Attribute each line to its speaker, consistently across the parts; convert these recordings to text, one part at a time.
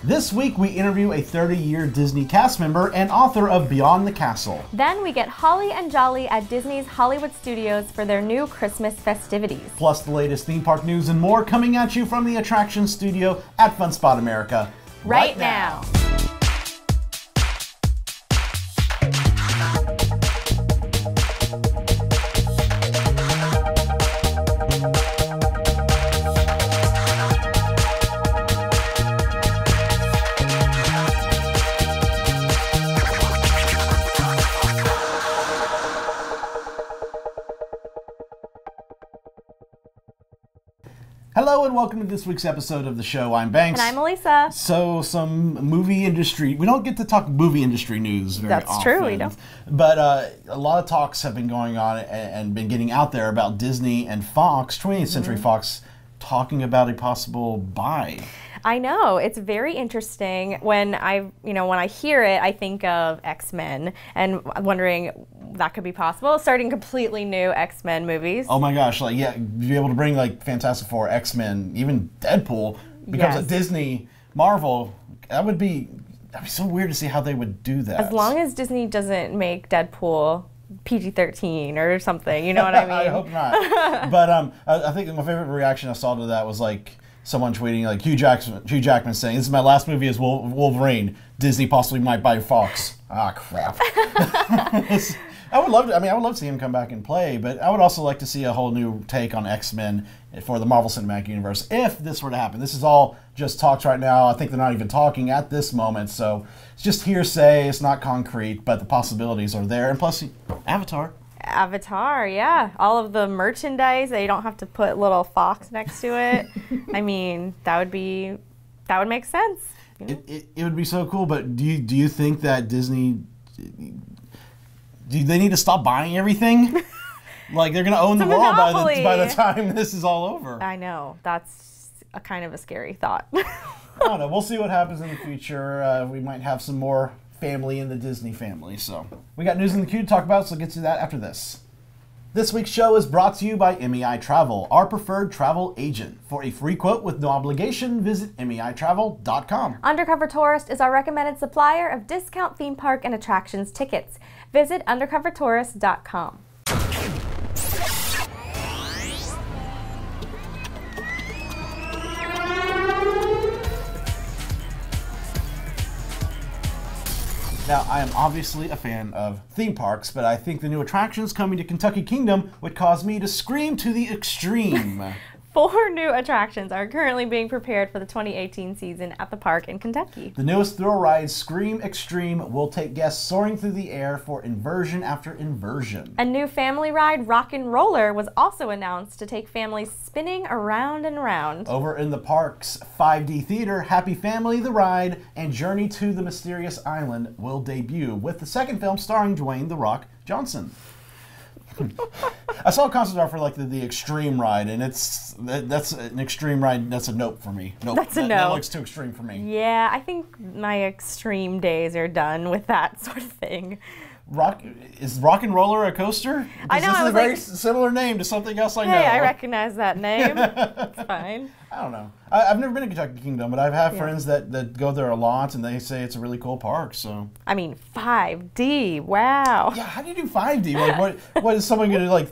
Speaker 1: This week we interview a 30-year Disney cast member and author of Beyond the Castle.
Speaker 2: Then we get Holly and Jolly at Disney's Hollywood Studios for their new Christmas festivities.
Speaker 1: Plus the latest theme park news and more coming at you from the attraction studio at Fun Spot America
Speaker 2: right now.
Speaker 1: Hello and welcome to this week's episode of the show. I'm Banks.
Speaker 2: And I'm Elisa.
Speaker 1: So, some movie industry, we don't get to talk movie industry news very often.
Speaker 2: That's true, we don't.
Speaker 1: But a lot of talks have been going on and been getting out there about Disney and Fox, 20th Century Fox, talking about a possible buy.
Speaker 2: I know, it's very interesting. When I hear it, I think of X-Men and wondering that could be possible. Starting completely new X-Men movies.
Speaker 1: Oh my gosh, be able to bring Fantastic Four, X-Men, even Deadpool becomes a Disney Marvel. That'd be so weird to see how they would do that.
Speaker 2: As long as Disney doesn't make Deadpool PG-13 or something, you know what I mean?
Speaker 1: I hope not. But I think my favorite reaction I saw to that was someone tweeting Hugh Jackman saying, "This is my last movie as Wolverine. Disney possibly might buy Fox." Ah, crap. I would love to see him come back and play, but I would also like to see a whole new take on X-Men for the Marvel Cinematic Universe if this were to happen. This is all just talks right now. I think they're not even talking at this moment, so it's just hearsay. It's not concrete, but the possibilities are there. And plus, Avatar,
Speaker 2: yeah. All of the merchandise, they don't have to put little Fox next to it. I mean, that would make sense. You know?
Speaker 1: It would be so cool, but do you think that Disney, do they need to stop buying everything? They're going to own the world by the time this is all over.
Speaker 2: I know. That's a kind of a scary thought.
Speaker 1: I don't know. We'll see what happens in the future. We might have some more family in the Disney family. So we got news in the queue to talk about, so we'll get to that after this. This week's show is brought to you by MEI Travel, our preferred travel agent. For a free quote with no obligation, visit MEItravel.com.
Speaker 2: Undercover Tourist is our recommended supplier of discount theme park and attractions tickets. Visit undercovertourist.com.
Speaker 1: Now, I am obviously a fan of theme parks, but I think the new attractions coming to Kentucky Kingdom would cause me to scream to the extreme.
Speaker 2: 4 new attractions are currently being prepared for the 2018 season at the park in Kentucky.
Speaker 1: The newest thrill ride, Scream Extreme, will take guests soaring through the air for inversion after inversion.
Speaker 2: A new family ride, Rockin' Roller, was also announced to take families spinning around and around.
Speaker 1: Over in the park's 5D theater, Happy Family, The Ride, and Journey to the Mysterious Island will debut, with the second film starring Dwayne "The Rock" Johnson. I saw a concept art for the extreme ride, and that's an extreme ride. That's a nope for me. Nope.
Speaker 2: That's a no.
Speaker 1: That looks too extreme for me.
Speaker 2: Yeah, I think my extreme days are done with that sort of thing.
Speaker 1: Is Rockin' Roller a coaster?
Speaker 2: I know.
Speaker 1: This is a very similar name to something else I know.
Speaker 2: Hey, I recognize that name. It's fine.
Speaker 1: I don't know. I've never been to Kentucky Kingdom, but I've had friends that go there a lot, and they say it's a really cool park. So
Speaker 2: 5D. Wow.
Speaker 1: Yeah. How do you do 5D? What is someone going to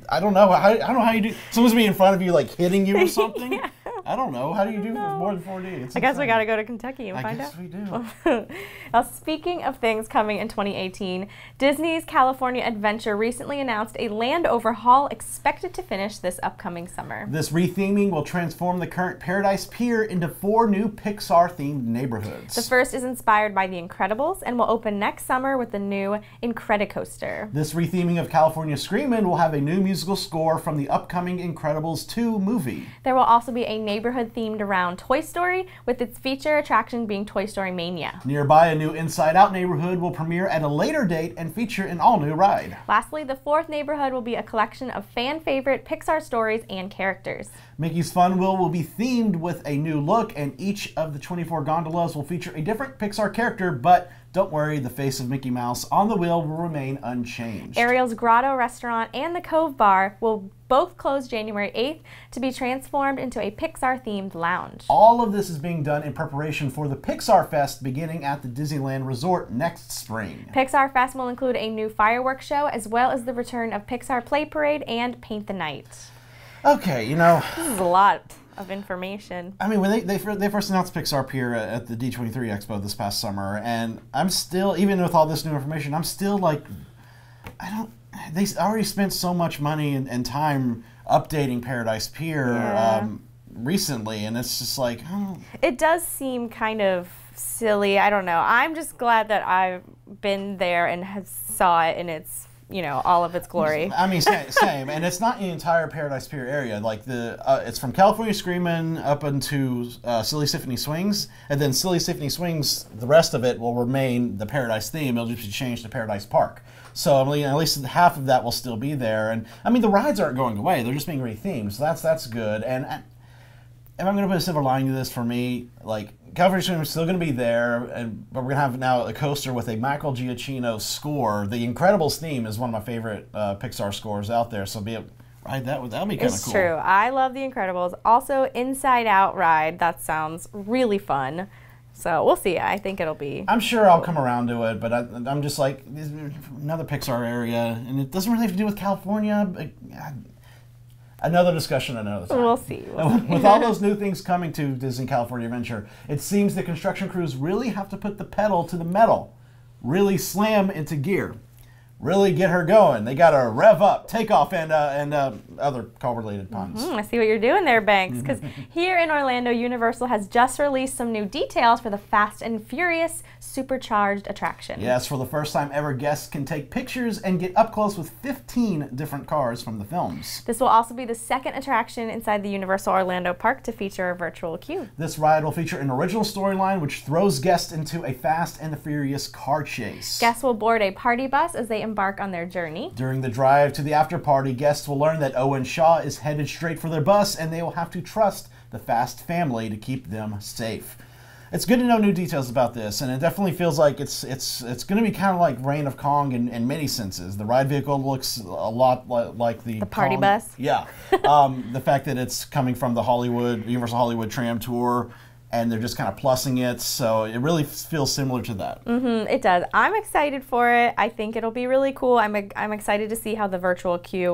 Speaker 1: I don't know. I don't know how you do. Someone's be in front of you, hitting you or something.
Speaker 2: Yeah.
Speaker 1: I don't know. How do you do more than 4D?
Speaker 2: I guess we got to go to Kentucky and find out.
Speaker 1: I guess we do.
Speaker 2: Now, speaking of things coming in 2018, Disney's California Adventure recently announced a land overhaul expected to finish this upcoming summer.
Speaker 1: This retheming will transform the current Paradise Pier into 4 new Pixar-themed neighborhoods.
Speaker 2: The first is inspired by The Incredibles and will open next summer with the new Incredicoaster.
Speaker 1: This retheming of California Screamin' will have a new musical score from the upcoming Incredibles 2 movie.
Speaker 2: There will also be a neighborhood themed around Toy Story, with its feature attraction being Toy Story Mania.
Speaker 1: Nearby, a new Inside Out neighborhood will premiere at a later date and feature an all-new ride.
Speaker 2: Lastly, the 4th neighborhood will be a collection of fan-favorite Pixar stories and characters.
Speaker 1: Mickey's Fun Wheel will be themed with a new look, and each of the 24 gondolas will feature a different Pixar character, but don't worry, the face of Mickey Mouse on the wheel will remain unchanged.
Speaker 2: Ariel's Grotto restaurant and the Cove Bar will both close January 8th to be transformed into a Pixar-themed lounge.
Speaker 1: All of this is being done in preparation for the Pixar Fest beginning at the Disneyland Resort next spring.
Speaker 2: Pixar Fest will include a new fireworks show as well as the return of Pixar Play Parade and Paint the Night.
Speaker 1: Okay, you know,
Speaker 2: This is a lot of information.
Speaker 1: I mean, when they first announced Pixar Pier at the D23 Expo this past summer, and I'm still, even with all this new information, I'm still like, they already spent so much money and time updating Paradise Pier recently, and it's just like, oh.
Speaker 2: It does seem kind of silly. I don't know. I'm just glad that I've been there and have saw it in its, all of its glory.
Speaker 1: I mean, same. And it's not the entire Paradise Pier area. Like it's from California Screamin' up into Silly Symphony Swings, and then Silly Symphony Swings, the rest of it will remain the Paradise theme. It'll just be changed to Paradise Park. So I mean, at least half of that will still be there. And I mean, the rides aren't going away; they're just being rethemed. So that's good. And if I'm going to put a silver lining to this, for me, like, California Screamin' is still going to be there, but we're going to have now a coaster with a Michael Giacchino score. The Incredibles theme is one of my favorite Pixar scores out there, so ride that. That'll be kind of cool.
Speaker 2: It's true. I love The Incredibles. Also, Inside Out ride. That sounds really fun. So we'll see. I think it'll be.
Speaker 1: I'm sure I'll come around to it, but I'm just like, another Pixar area, and it doesn't really have to do with California. But, another discussion another time.
Speaker 2: We'll see.
Speaker 1: With all those new things coming to Disney California Adventure, it seems the construction crews really have to put the pedal to the metal, really slam into gear, really get her going. They got to rev up, take off, and other car-related puns.
Speaker 2: I see what you're doing there, Banks, because here in Orlando, Universal has just released some new details for the Fast and Furious supercharged attraction.
Speaker 1: Yes, for the first time ever, guests can take pictures and get up close with 15 different cars from the films.
Speaker 2: This will also be the second attraction inside the Universal Orlando Park to feature a virtual queue.
Speaker 1: This ride will feature an original storyline which throws guests into a Fast and the Furious car chase.
Speaker 2: Guests will board a party bus as they embark on their journey.
Speaker 1: During the drive to the after party, guests will learn that Owen Shaw is headed straight for their bus, and they will have to trust the Fast family to keep them safe. It's good to know new details about this, and it definitely feels like it's going to be kind of like Reign of Kong in many senses. The ride vehicle looks a lot like the
Speaker 2: party
Speaker 1: Kong.
Speaker 2: bus.
Speaker 1: Yeah, the fact that it's coming from the Universal Hollywood Tram Tour, and they're just kind of plussing it, so it really feels similar to that.
Speaker 2: It does. I'm excited for it. I think it'll be really cool. I'm excited to see how the virtual queue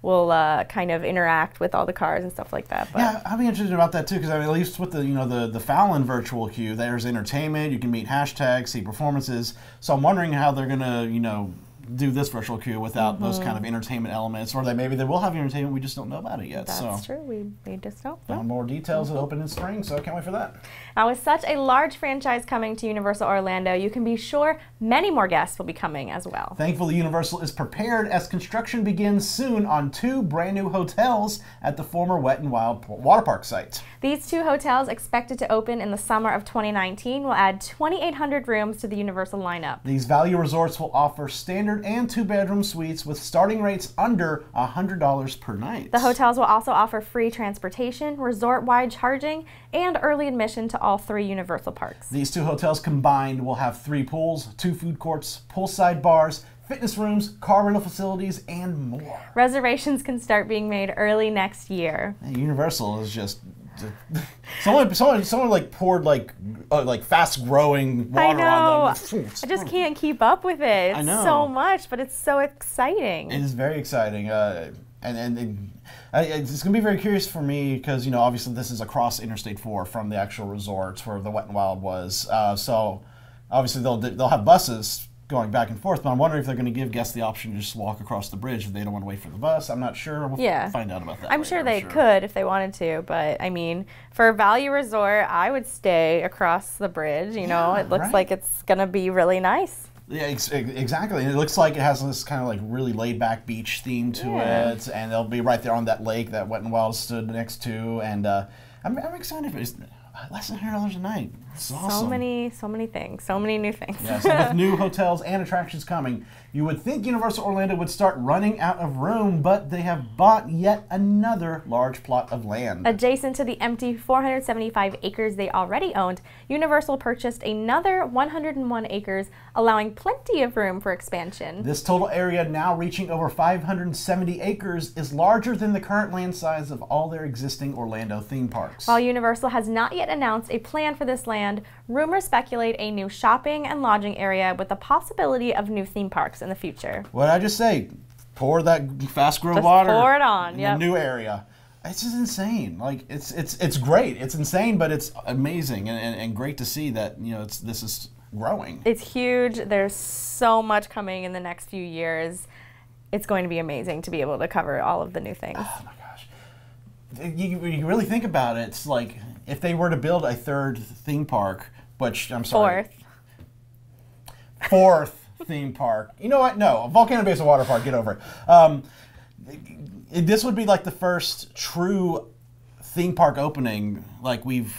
Speaker 2: will kind of interact with all the cars and stuff like that. But.
Speaker 1: Yeah, I'll be interested about that too, because I mean, at least with the Fallon virtual queue, there's entertainment. You can meet hashtags, see performances. So I'm wondering how they're gonna do this virtual queue without those kind of entertainment elements, or maybe they will have entertainment, we just don't know about it yet.
Speaker 2: That's true. We just don't know.
Speaker 1: Found more details that open in spring, so I can't wait for that.
Speaker 2: Now, with such a large franchise coming to Universal Orlando, you can be sure many more guests will be coming as well.
Speaker 1: Thankfully, Universal is prepared as construction begins soon on 2 brand new hotels at the former Wet n Wild water park site.
Speaker 2: These 2 hotels, expected to open in the summer of 2019, will add 2,800 rooms to the Universal lineup.
Speaker 1: These value resorts will offer standard and 2-bedroom suites with starting rates under $100 per night.
Speaker 2: The hotels will also offer free transportation, resort-wide charging, and early admission to all 3 Universal parks.
Speaker 1: These 2 hotels combined will have 3 pools, 2 food courts, poolside bars, fitness rooms, car rental facilities, and more.
Speaker 2: Reservations can start being made early next year.
Speaker 1: Universal is just... Someone like poured like fast growing water on them.
Speaker 2: I just can't keep up with it. It's so much, but it's so exciting.
Speaker 1: It is very exciting, and it's going to be very curious for me because obviously this is across Interstate 4 from the actual resorts where the Wet n Wild was. So obviously they'll have buses going back and forth, but I'm wondering if they're going to give guests the option to just walk across the bridge if they don't want to wait for the bus. I'm not sure. We'll find out about that.
Speaker 2: I'm sure they could if they wanted to, but I mean, for a value resort, I would stay across the bridge. It looks like it's going to be really nice.
Speaker 1: Yeah, exactly. And it looks like it has this kind of like really laid-back beach theme to it, and they'll be right there on that lake that Wet n Wild stood next to, and I'm excited for it. Less than $100 a night. It's awesome.
Speaker 2: So many things, so many new things.
Speaker 1: Yes, and with new hotels and attractions coming, you would think Universal Orlando would start running out of room, but they have bought yet another large plot of land.
Speaker 2: Adjacent to the empty 475 acres they already owned, Universal purchased another 101 acres, allowing plenty of room for expansion.
Speaker 1: This total area, now reaching over 570 acres, is larger than the current land size of all their existing Orlando theme parks.
Speaker 2: While Universal has not yet announced a plan for this land, rumors speculate a new shopping and lodging area with the possibility of new theme parks in the future.
Speaker 1: What did I just say? Pour that fast grow
Speaker 2: Just
Speaker 1: water
Speaker 2: pour it on,
Speaker 1: in
Speaker 2: yep.
Speaker 1: a new area. It's just insane. Like it's great. It's insane, but it's amazing and great to see that this is growing.
Speaker 2: It's huge. There's so much coming in the next few years. It's going to be amazing to be able to cover all of the new things.
Speaker 1: Oh my gosh. You really think about it, it's like if they were to build a third theme park, which I'm sorry. Fourth theme park. You know what? No, Volcano Basin Water Park, get over it. This would be like the first true theme park opening like we've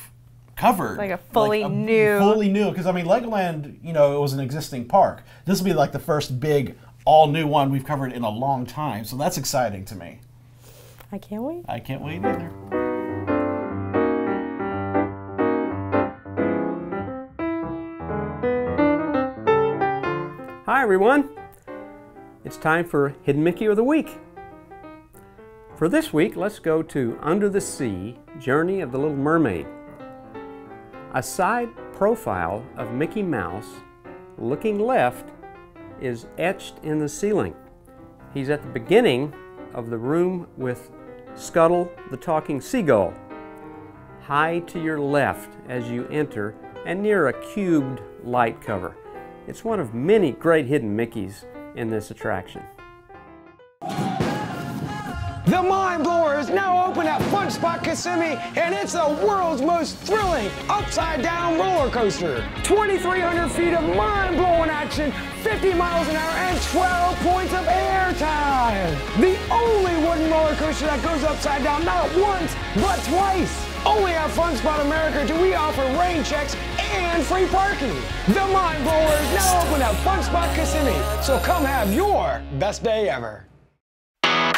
Speaker 1: covered.
Speaker 2: Like a fully new.
Speaker 1: Fully new, because I mean Legoland, it was an existing park. This would be like the first big all new one we've covered in a long time. So that's exciting to me.
Speaker 2: I can't wait.
Speaker 1: I can't wait either.
Speaker 3: Hi everyone, it's time for Hidden Mickey of the Week. For this week, let's go to Under the Sea, Journey of the Little Mermaid. A side profile of Mickey Mouse, looking left, is etched in the ceiling. He's at the beginning of the room with Scuttle the talking seagull. High to your left as you enter and near a cubed light cover. It's one of many great hidden Mickeys in this attraction.
Speaker 4: The Mind Blower is now open at Fun Spot Kissimmee, and it's the world's most thrilling upside-down roller coaster. 2,300 feet of mind-blowing action, 50 miles an hour, and 12 points of air time. The only wooden roller coaster that goes upside down not once, but twice. Only at Fun Spot America do we offer rain checks and free parking. The Mind Blower is now open at Fun Spot Kissimmee, so come have your best day ever.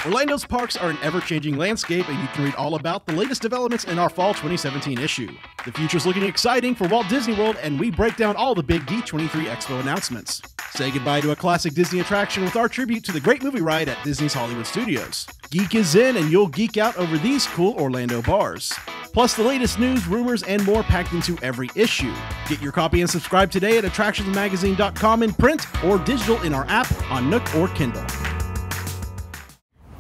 Speaker 5: Orlando's parks are an ever-changing landscape, and you can read all about the latest developments in our Fall 2017 issue. The future's looking exciting for Walt Disney World, and we break down all the big D23 Expo announcements. Say goodbye to a classic Disney attraction with our tribute to the great movie ride at Disney's Hollywood Studios. Geek is in, and you'll geek out over these cool Orlando bars. Plus the latest news, rumors, and more packed into every issue. Get your copy and subscribe today at attractionsmagazine.com in print or digital in our app on Nook or Kindle.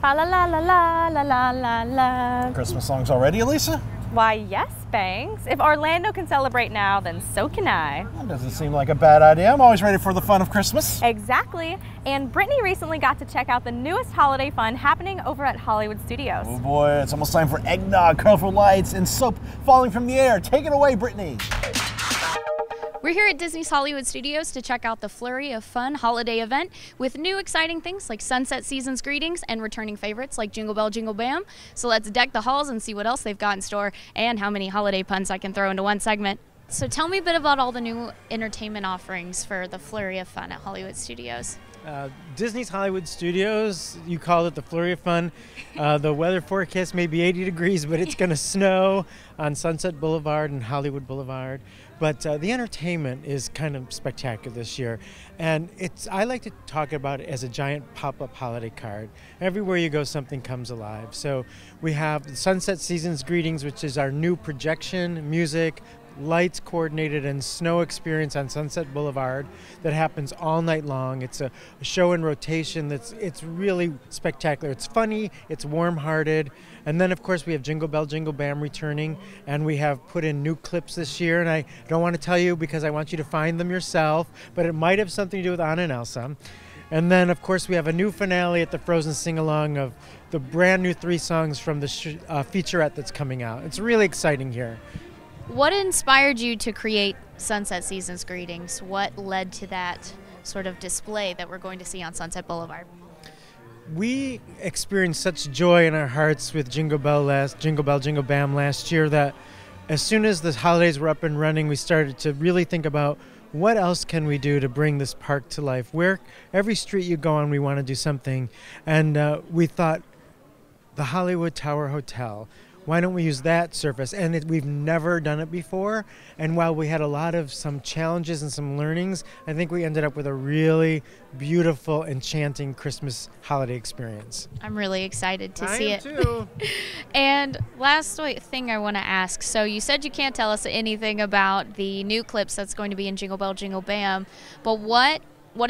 Speaker 2: La la la la la la la la.
Speaker 1: Christmas songs already, Elisa?
Speaker 2: Why, yes, Banks. If Orlando can celebrate now, then so can I.
Speaker 1: That doesn't seem like a bad idea. I'm always ready for the fun of Christmas.
Speaker 2: Exactly. And Brittany recently got to check out the newest holiday fun happening over at Hollywood Studios.
Speaker 1: Oh boy, it's almost time for eggnog, colorful lights, and soap falling from the air. Take it away, Brittany.
Speaker 6: We're here at Disney's Hollywood Studios to check out the Flurry of Fun holiday event with new exciting things like Sunset Season's Greetings and returning favorites like Jingle Bell Jingle Bam. So let's deck the halls and see what else they've got in store and how many holiday puns I can throw into one segment. So tell me a bit about all the new entertainment offerings for the Flurry of Fun at Hollywood Studios.
Speaker 7: Disney's Hollywood Studios, you called it the Flurry of Fun. The weather forecast may be 80 degrees, but it's going to snow on Sunset Boulevard and Hollywood Boulevard. But the entertainment is kind of spectacular this year. And I like to talk about it as a giant pop-up holiday card. Everywhere you go, something comes alive. So we have Sunset Season's Greetings, which is our new projection, music, lights coordinated and snow experience on Sunset Boulevard that happens all night long. It's a show in rotation it's really spectacular. It's funny, it's warm-hearted. And then of course we have Jingle Bell Jingle Bam returning, and we have put in new clips this year, and I don't want to tell you because I want you to find them yourself, but it might have something to do with Anna and Elsa. And then of course we have a new finale at the Frozen Sing-Along of the brand new 3 songs from the featurette that's coming out. It's really exciting here.
Speaker 6: What inspired you to create Sunset Season's Greetings? What led to that sort of display that we're going to see on Sunset Boulevard?
Speaker 7: We experienced such joy in our hearts with Jingle Bell Jingle Bam last year that as soon as the holidays were up and running, we started to really think about what else can we do to bring this park to life. Where every street you go on, we want to do something. And we thought the Hollywood Tower Hotel, why don't we use that surface? And we've never done it before. And while we had a lot of some challenges and some learnings, I think we ended up with a really beautiful, enchanting Christmas holiday experience.
Speaker 6: I'm really excited to see it.
Speaker 7: I am too.
Speaker 6: And last thing I want to ask, so you said you can't tell us anything about the new clips that's going to be in Jingle Bell Jingle Bam, but what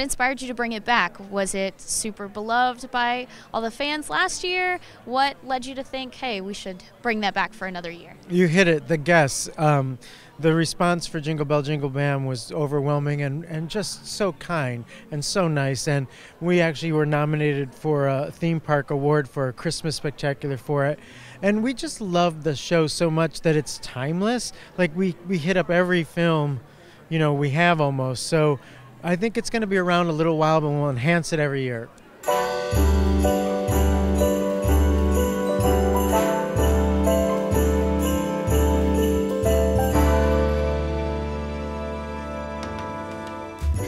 Speaker 6: inspired you to bring it back? Was it super beloved by all the fans last year? What led you to think, hey, we should bring that back for another year?
Speaker 7: You hit it, the guests. The response for Jingle Bell Jingle Bam was overwhelming and just so kind and so nice. And we actually were nominated for a theme park award for a Christmas spectacular for it. And we just love the show so much that it's timeless. Like we hit up every film, we have almost. So I think it's going to be around a little while, but we'll enhance it every year.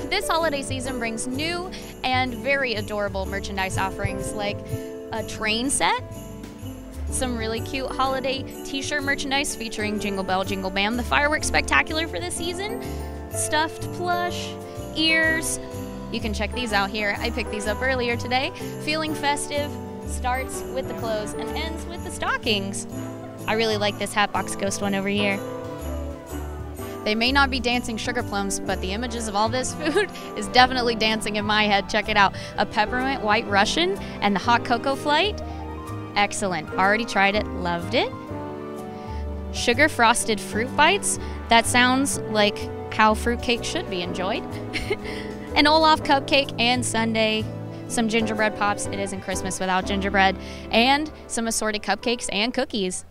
Speaker 6: This holiday season brings new and very adorable merchandise offerings like a train set, some really cute holiday t-shirt merchandise featuring Jingle Bell Jingle Bam, the fireworks spectacular for this season, stuffed plush, ears. You can check these out here. I picked these up earlier today. Feeling festive starts with the clothes and ends with the stockings. I really like this Hatbox Ghost one over here. They may not be dancing sugar plums, but the images of all this food is definitely dancing in my head. Check it out. A peppermint white Russian and the hot cocoa flight. Excellent. Already tried it. Loved it. Sugar frosted fruit bites. That sounds like how fruitcake should be enjoyed. An Olaf cupcake and sundae. Some gingerbread pops. It isn't Christmas without gingerbread. And some assorted cupcakes and cookies.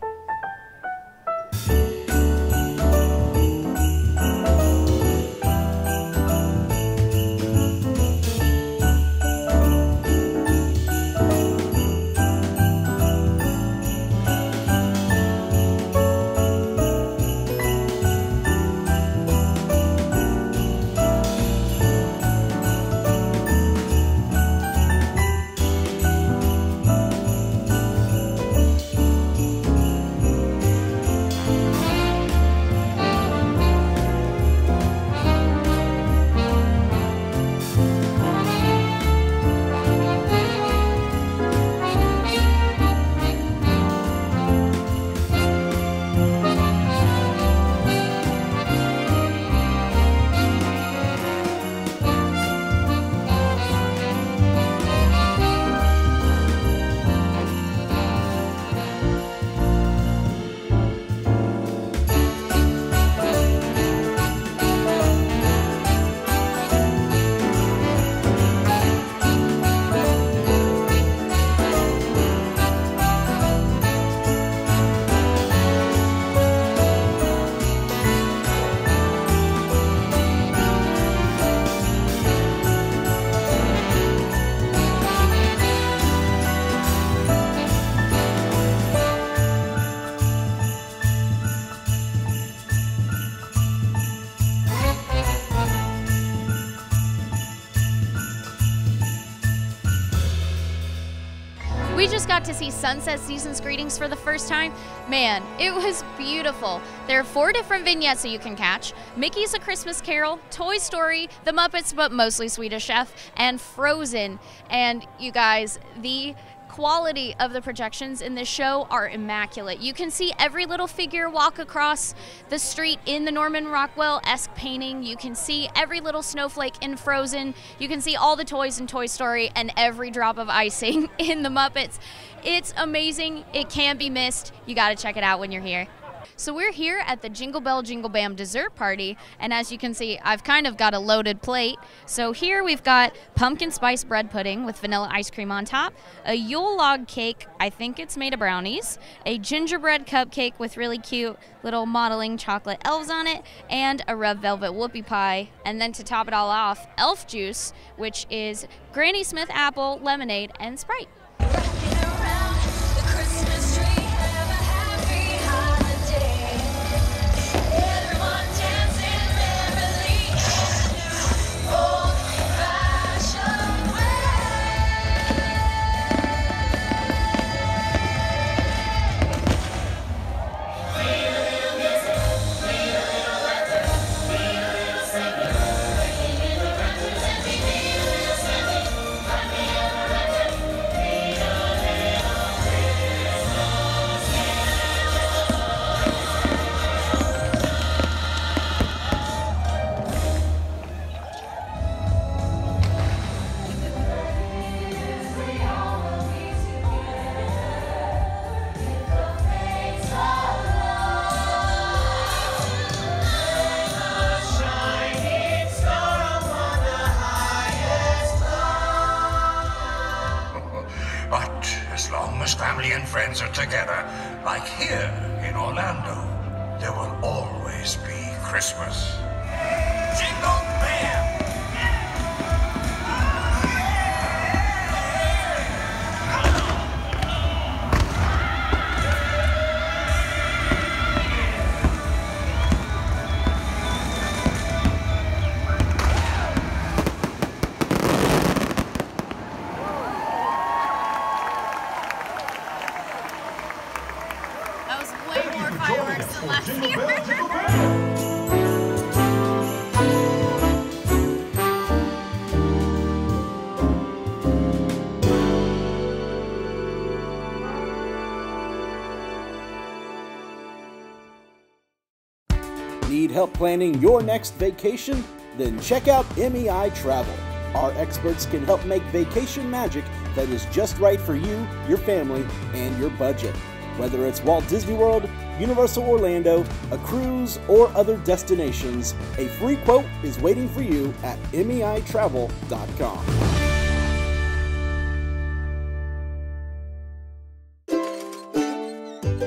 Speaker 6: We just got to see Sunset Seasons Greetings for the first time. Man, it was beautiful. There are 4 different vignettes that you can catch. Mickey's A Christmas Carol, Toy Story, The Muppets, but mostly Swedish Chef, and Frozen. And you guys, the quality of the projections in this show are immaculate. You can see every little figure walk across the street in the Norman Rockwell-esque painting. You can see every little snowflake in Frozen. You can see all the toys in Toy Story and every drop of icing in the Muppets. It's amazing. It can't be missed. You got to check it out when you're here. So we're here at the Jingle Bell Jingle Bam dessert party, and as you can see, I've kind of got a loaded plate. So here we've got pumpkin spice bread pudding with vanilla ice cream on top, a Yule log cake, I think it's made of brownies, a gingerbread cupcake with really cute little modeling chocolate elves on it, and a red velvet whoopie pie. And then to top it all off, elf juice, which is Granny Smith apple, lemonade, and Sprite.
Speaker 8: As long as family and friends are together, like here in Orlando, there will always be Christmas. Jingle Bam!
Speaker 6: That was way more fireworks than last year.
Speaker 9: Need help planning your next vacation? Then check out MEI Travel. Our experts can help make vacation magic that is just right for you, your family, and your budget. Whether it's Walt Disney World, Universal Orlando, a cruise, or other destinations, a free quote is waiting for you at MEItravel.com.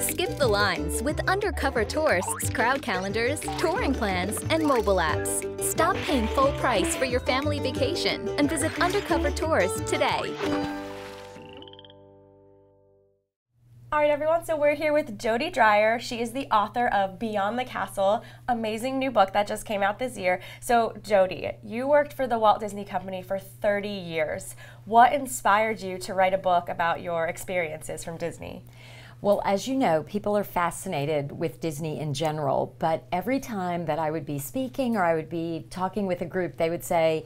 Speaker 10: Skip the lines with Undercover Tourists crowd calendars, touring plans, and mobile apps. Stop paying full price for your family vacation and visit Undercover Tours today.
Speaker 2: All right, everyone, so we're here with Jodi Dreyer. She is the author of Beyond the Castle, amazing new book that just came out this year. So, Jodi, you worked for the Walt Disney Company for 30 years. What inspired you to write a book about your experiences from Disney?
Speaker 11: Well, as you know, people are fascinated with Disney in general, but every time that I would be speaking or I would be talking with a group, they would say,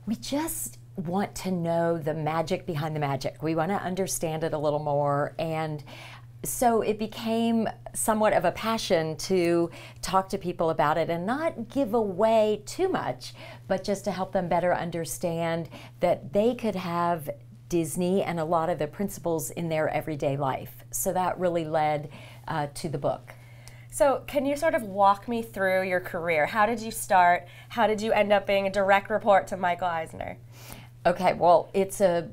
Speaker 11: we just want to know the magic behind the magic. We want to understand it a little more. And so it became somewhat of a passion to talk to people about it and not give away too much, but just to help them better understand that they could have Disney and a lot of the principles in their everyday life. So that really led to the book.
Speaker 2: So can you sort of walk me through your career? How did you start? How did you end up being a direct report to Michael Eisner?
Speaker 11: Okay, well, it's a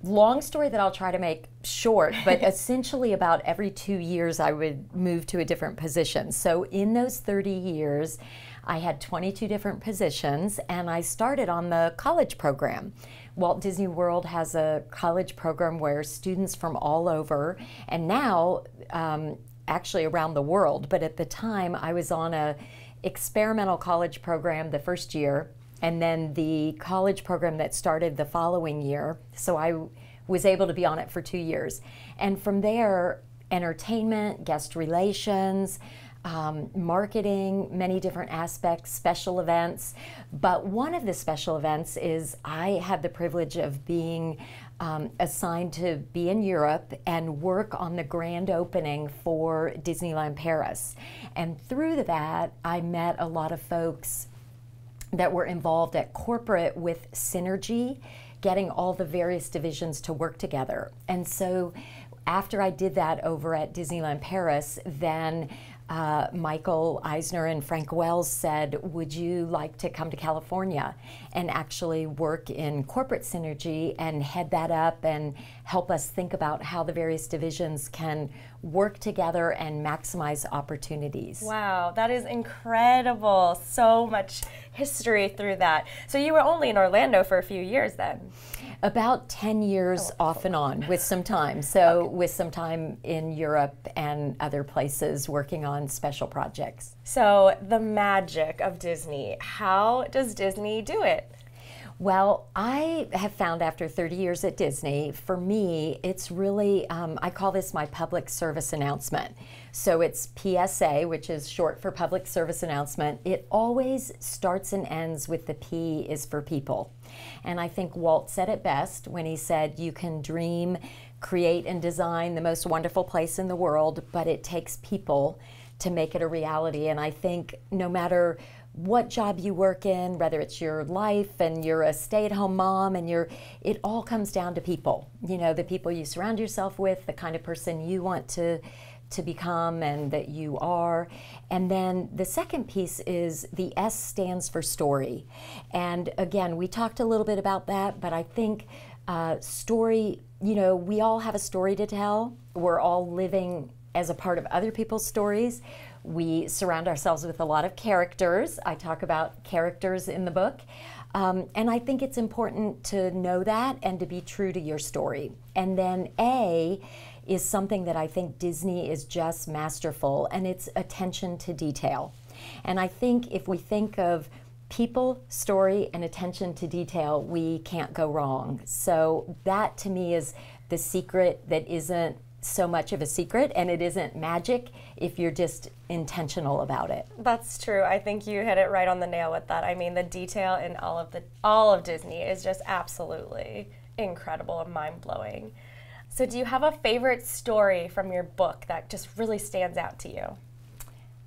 Speaker 11: long story that I'll try to make short, but essentially about every 2 years I would move to a different position. So in those 30 years, I had 22 different positions, and I started on the college program. Walt Disney World has a college program where students from all over, and now actually around the world, but at the time I was on a experimental college program the first year, and then the college program that started the following year. So I was able to be on it for 2 years. And from there, entertainment, guest relations, marketing, many different aspects, special events. But one of the special events is I had the privilege of being assigned to be in Europe and work on the grand opening for Disneyland Paris. And through that, I met a lot of folks that were involved at corporate with synergy, getting all the various divisions to work together. And so after I did that over at Disneyland Paris, then Michael Eisner and Frank Wells said, would you like to come to California and actually work in corporate synergy and head that up and help us think about how the various divisions can work together and maximize opportunities.
Speaker 2: Wow, that is incredible. So much history through that. So you were only in Orlando for a few years then?
Speaker 11: About 10 years off and on with some time. So with some time in Europe and other places working on special projects.
Speaker 2: So the magic of Disney, how does Disney do it?
Speaker 11: Well, I have found after 30 years at Disney, for me, it's really, I call this my public service announcement. So it's PSA, which is short for public service announcement. It always starts and ends with the P is for people. And I think Walt said it best when he said, you can dream, create, and design the most wonderful place in the world, but it takes people to make it a reality. And I think no matter what job you work in, whether it's your life and you're a stay-at-home mom and it all comes down to people. You know, the people you surround yourself with, the kind of person you want to become and that you are. And then the second piece is the S stands for story. And again, we talked a little bit about that, but I think story, you know, we all have a story to tell. We're all living as a part of other people's stories. We surround ourselves with a lot of characters. I talk about characters in the book. And I think it's important to know that and to be true to your story. And then A is something that I think Disney is just masterful, and it's attention to detail. And I think if we think of people, story, and attention to detail, we can't go wrong. So that to me is the secret that isn't so much of a secret, and it isn't magic if you're just intentional about it.
Speaker 2: That's true. I think you hit it right on the nail with that. I mean, the detail in all of Disney is just absolutely incredible and mind-blowing. So do you have a favorite story from your book that just really stands out to you?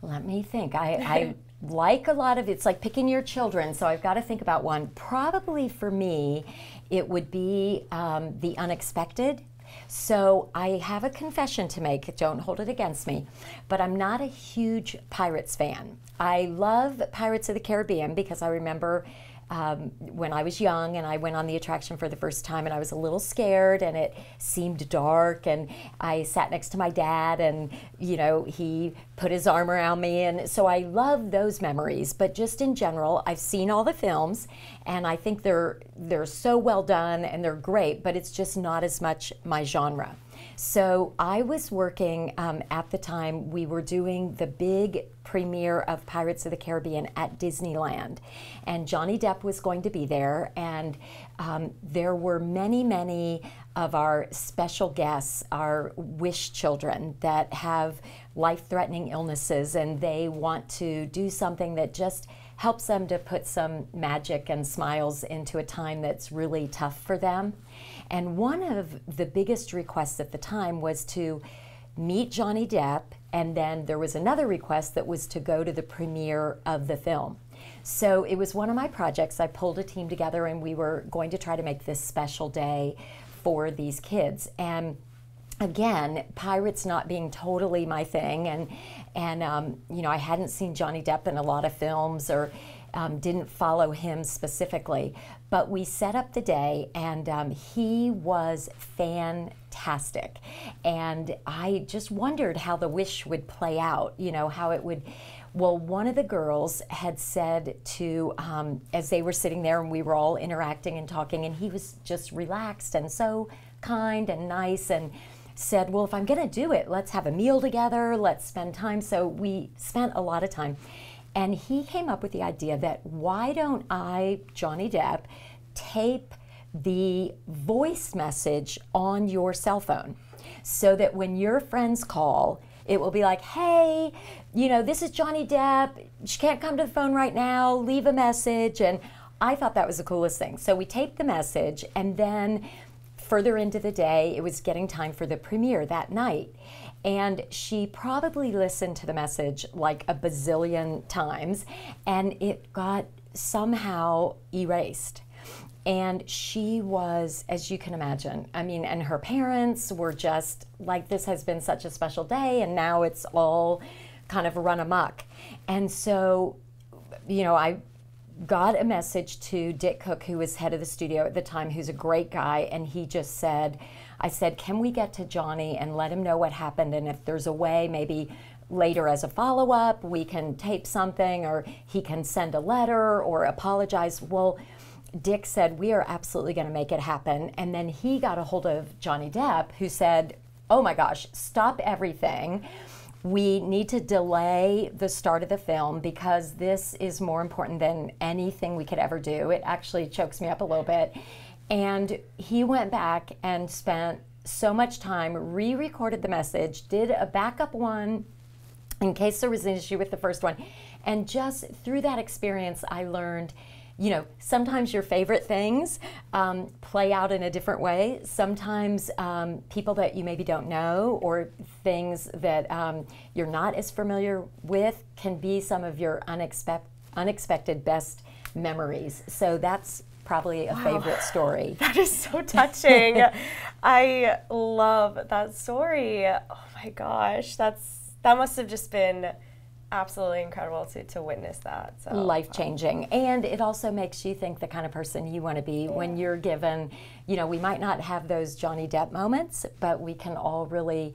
Speaker 11: Let me think. I like a lot of, it's like picking your children, so I've got to think about one. Probably for me, it would be The Unexpected. So I have a confession to make, don't hold it against me, but I'm not a huge Pirates fan. I love Pirates of the Caribbean because I remember when I was young and I went on the attraction for the first time and I was a little scared and it seemed dark, and I sat next to my dad and, you know, he put his arm around me, and so I love those memories. But just in general, I've seen all the films and I think they're so well done and they're great, but it's just not as much my genre. So I was working at the time, we were doing the big premiere of Pirates of the Caribbean at Disneyland, and Johnny Depp was going to be there, and there were many of our special guests, our wish children that have life-threatening illnesses, and they want to do something that just helps them to put some magic and smiles into a time that's really tough for them. And one of the biggest requests at the time was to meet Johnny Depp, and then there was another request that was to go to the premiere of the film. So it was one of my projects. I pulled a team together and we were going to try to make this special day for these kids. And again, Pirates not being totally my thing, and you know, I hadn't seen Johnny Depp in a lot of films or didn't follow him specifically, but we set up the day and he was fantastic. And I just wondered how the wish would play out, you know, how it would. Well, one of the girls had said to, as they were sitting there and we were all interacting and talking, and he was just relaxed and so kind and nice, and said, well, if I'm gonna do it, let's have a meal together, let's spend time. So we spent a lot of time. And he came up with the idea that why don't I, Johnny Depp, tape the voice message on your cell phone so that when your friends call, it will be like, hey, you know, this is Johnny Depp, she can't come to the phone right now, leave a message. And I thought that was the coolest thing. So we taped the message, and then further into the day, it was getting time for the premiere that night. And she probably listened to the message like a bazillion times, and it got somehow erased. And she was, as you can imagine, I mean, and her parents were just like, this has been such a special day, and now it's all kind of run amok. And so, you know, I got a message to Dick Cook, who was head of the studio at the time, who's a great guy, and he just said, I said, can we get to Johnny and let him know what happened, and if there's a way, maybe later as a follow-up, we can tape something, or he can send a letter or apologize. Well, Dick said, we are absolutely going to make it happen. And then he got a hold of Johnny Depp, who said, oh my gosh, stop everything. we need to delay the start of the film because this is more important than anything we could ever do. It actually chokes me up a little bit. And he went back and spent so much time, re-recorded the message, did a backup one in case there was an issue with the first one. And just through that experience, I learned, you know, sometimes your favorite things play out in a different way. Sometimes people that you maybe don't know or things that you're not as familiar with can be some of your unexpected best memories. So that's probably a favorite story.
Speaker 2: That is so touching. I love that story. Oh my gosh, that must have just been absolutely incredible to witness that. So.
Speaker 11: Life-changing. And it also makes you think the kind of person you want to be when you're given, you know, we might not have those Johnny Depp moments, but we can all really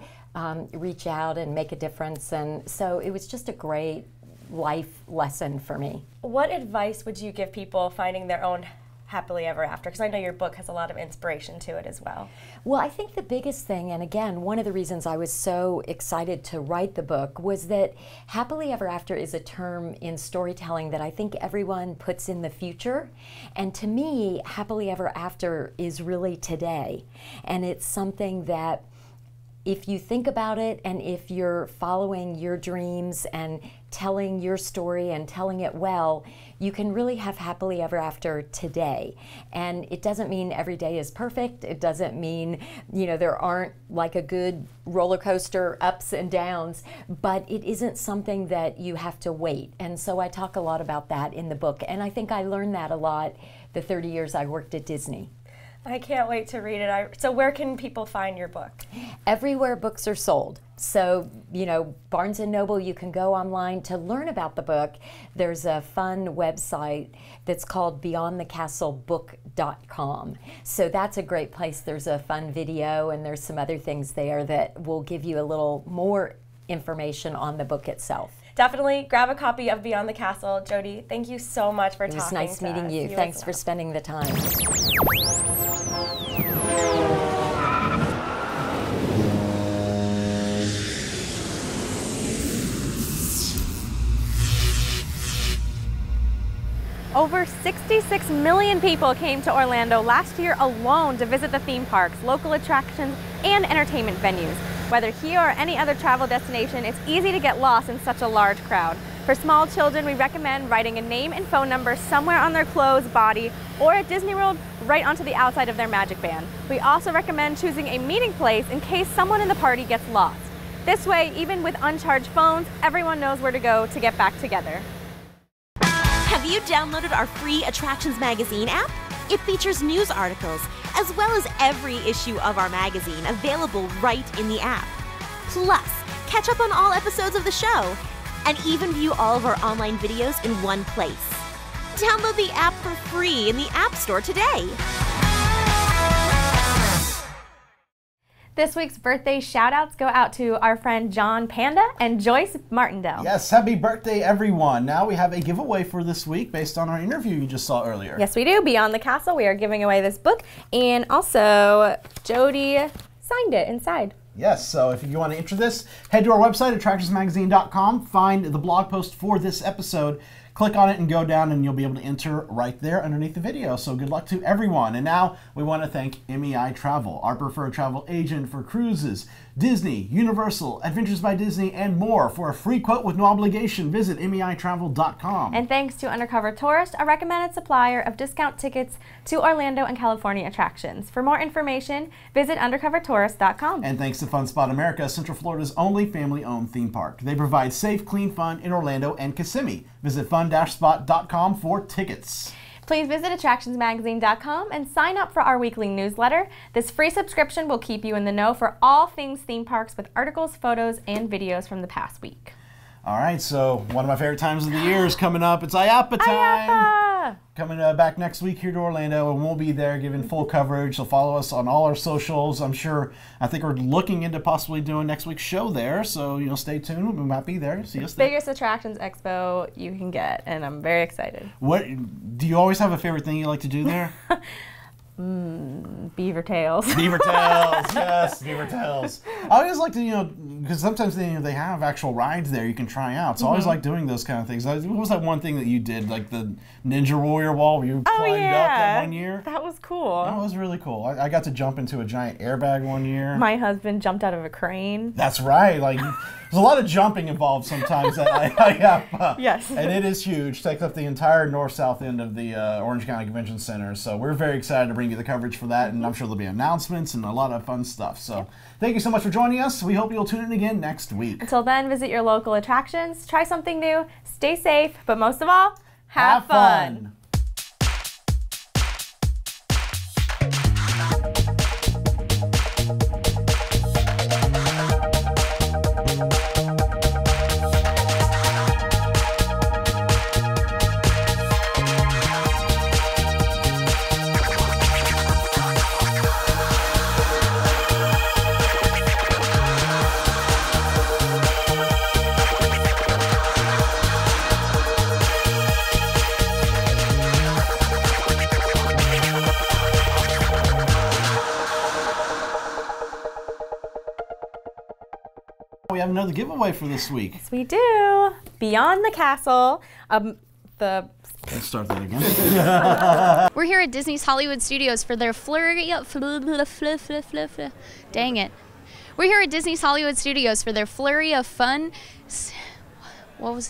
Speaker 11: reach out and make a difference. And so it was just a great life lesson for me.
Speaker 2: What advice would you give people finding their own happily ever after? Because I know your book has a lot of inspiration to it as well.
Speaker 11: Well, I think the biggest thing, and again, one of the reasons I was so excited to write the book, was that happily ever after is a term in storytelling that I think everyone puts in the future. And to me, happily ever after is really today. And it's something that if you think about it and if you're following your dreams and telling your story and telling it well, you can really have happily ever after today. And it doesn't mean every day is perfect. It doesn't mean, you know, there aren't like a good roller coaster ups and downs, but it isn't something that you have to wait. And so I talk a lot about that in the book. And I think I learned that a lot the 30 years I worked at Disney.
Speaker 2: I can't wait to read it. So where can people find your book?
Speaker 11: Everywhere books are sold. So, you know, Barnes & Noble, you can go online to learn about the book. There's a fun website that's called beyondthecastlebook.com. So that's a great place. There's a fun video and there's some other things there that will give you a little more information on the book itself.
Speaker 2: Definitely grab a copy of Beyond the Castle. Jody, thank you so much for talking to us.
Speaker 11: It was nice meeting you. Thanks for spending the time.
Speaker 12: Over 66 million people came to Orlando last year alone to visit the theme parks, local attractions, and entertainment venues. Whether here or any other travel destination, it's easy to get lost in such a large crowd. For small children, we recommend writing a name and phone number somewhere on their clothes, body, or at Disney World, right onto the outside of their Magic Band. We also recommend choosing a meeting place in case someone in the party gets lost. This way, even with uncharged phones, everyone knows where to go to get back together.
Speaker 13: Have you downloaded our free Attractions Magazine app? It features news articles, as well as every issue of our magazine available right in the app. Plus, catch up on all episodes of the show, and even view all of our online videos in one place. Download the app for free in the App Store today.
Speaker 12: This week's birthday shout-outs go out to our friend John Panda and Joyce Martindale.
Speaker 1: Yes, happy birthday, everyone. Now we have a giveaway for this week based on our interview you just saw earlier.
Speaker 12: Yes, we do. Beyond the Castle, we are giving away this book, and also Jody signed it inside.
Speaker 1: Yes, so if you want to enter this, head to our website, attractionsmagazine.com, find the blog post for this episode, click on it and go down and you'll be able to enter right there underneath the video. So good luck to everyone. And now we want to thank MEI Travel, our preferred travel agent for cruises, Disney, Universal, Adventures by Disney, and more. For a free quote with no obligation, visit MEItravel.com.
Speaker 12: And thanks to Undercover Tourist, a recommended supplier of discount tickets to Orlando and California attractions. For more information, visit undercovertourist.com.
Speaker 1: And thanks to Fun Spot America, Central Florida's only family-owned theme park. They provide safe, clean fun in Orlando and Kissimmee. Visit fun-spot.com for tickets.
Speaker 12: Please visit attractionsmagazine.com and sign up for our weekly newsletter. This free subscription will keep you in the know for all things theme parks with articles, photos, and videos from the past week.
Speaker 1: All right, so one of my favorite times of the year is coming up. It's IAAPA time.
Speaker 12: IAAPA!
Speaker 1: Coming back next week here to Orlando, and we'll be there giving full coverage. So follow us on all our socials. I think we're looking into possibly doing next week's show there. So, you know, stay tuned. We might be there. See us there.
Speaker 12: Biggest attractions expo you can get, and I'm very excited.
Speaker 1: What do you always have a favorite thing you like to do there?
Speaker 12: Beaver tails.
Speaker 1: Beaver tails, yes, beaver tails. I always like to, you know, because sometimes they have actual rides there you can try out. So I always like doing those kind of things. What was that one thing that you did, like the Ninja Warrior wall where you climbed up that one year?
Speaker 12: That was cool.
Speaker 1: That was really cool. I got to jump into a giant airbag one year.
Speaker 12: My husband jumped out of a crane.
Speaker 1: That's right. Like, there's a lot of jumping involved sometimes that I have.
Speaker 12: Yes.
Speaker 1: And it is huge. Takes up the entire north-south end of the Orange County Convention Center. So we're very excited to bring you the coverage for that. And I'm sure there'll be announcements and a lot of fun stuff. So thank you so much for joining us. We hope you'll tune in again next week.
Speaker 12: Until then, visit your local attractions, try something new, stay safe, but most of all, have fun.
Speaker 1: We have another giveaway for this week.
Speaker 12: Yes, we do. Beyond the Castle,
Speaker 1: Let's start that again.
Speaker 6: We're here at Disney's Hollywood Studios for their flurry of dang it. We're here at Disney's Hollywood Studios for their flurry of fun. What was